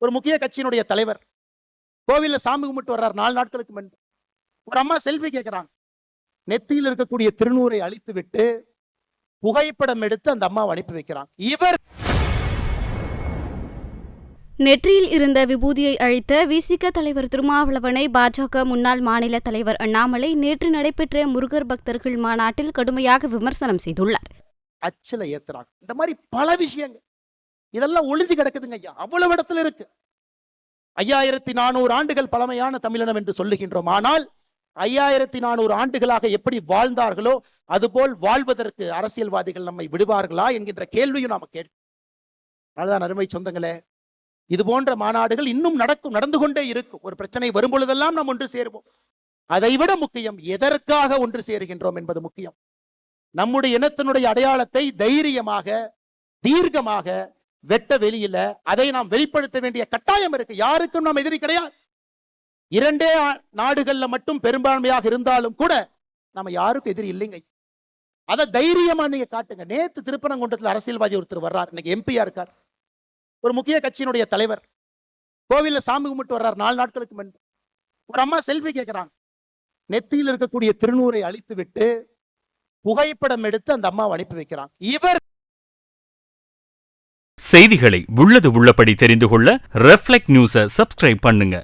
ஒரு முக்கிய கட்சியினுடைய தலைவர் கோவில்ல சாமி கும்பிட்டு வர்றார் 4 நாட்களுக்கு முன்பு. ஒரு அம்மா செல்ஃபி கேட்கிறாங்க. நெத்தியில் இருக்கக்கூடிய திருநூரை அழித்து விட்டு புகைப்படம் எடுத்து அந்த அம்மாவை அனுப்பி வைக்கிறாங்க. இவர் நெற்றியில் இருந்த விபூதியை அழித்த விசிக தலைவர் திருமாவளவனை பாஜக முன்னாள் மாநில தலைவர் அண்ணாமலை நேற்று நடைபெற்ற முருகர் பக்தர்கள் மாநாட்டில் கடுமையாக விமர்சனம் செய்துள்ளார். அச்சல ஏத்துறாங்க. இந்த மாதிரி பல விஷயங்கள் இதெல்லாம் ஒளிஞ்சு கிடக்குதுங்க ஐயா. அவ்வளவு இடத்துல இருக்கு. 5400 ஆண்டுகள் பழமையான தமிழினம் என்று சொல்லுகின்றோம். ஆனால் 5400 ஆண்டுகளாக எப்படி வாழ்ந்தார்களோ அதுபோல் வாழ்வதற்கு அரசியல்வாதிகள் நம்மை விடுவார்களா என்கின்ற கேள்வியும் நாம கேட்கும். அதுதான் அருமை சொந்தங்களே, இது போன்ற மாநாடுகள் இன்னும் நடந்து கொண்டே இருக்கும். ஒரு பிரச்சனை வரும் பொழுதெல்லாம் நாம் ஒன்று சேருவோம். அதைவிட முக்கியம் எதற்காக ஒன்று சேருகின்றோம் என்பது முக்கியம். நம்முடைய இனத்தினுடைய அடையாளத்தை தைரியமாக தீர்க்கமாக வெட்ட வெளியில அதை நாம் வெளிப்படுத்த வேண்டிய கட்டாயம் இருக்கு. யாருக்கும் நாம் எதிரி கிடையாது. 2 நாடுகள்ல மட்டும் பெரும்பான்மையாக இருந்தாலும் கூட நம்ம யாருக்கும் எதிரி இல்லைங்க. அதை தைரியமா நீங்க காட்டுங்க. நேத்து திருப்பரங்குன்றத்தில் அரசியல்வாதி ஒருத்தர் வர்றார், இன்னைக்கு எம்பியா இருக்கார். ஒரு முக்கிய கட்சியினுடைய தலைவர் கோவில்ல சாமி கும்பிட்டு வர்றார் 4 நாட்களுக்கு முன்பு. ஒரு அம்மா செல்ஃபி கேட்கிறாங்க. நெத்தியில் இருக்கக்கூடிய திருநூரை அழித்து விட்டு புகைப்படம் எடுத்து அந்த அம்மாவை அனுப்பி வைக்கிறாங்க. இவர் செய்திகளை உள்ளது உள்ளபடி தெரிந்து கொள்ள ரெஃப்ளெக்ட் நியூஸை சப்ஸ்கிரைப் பண்ணுங்க.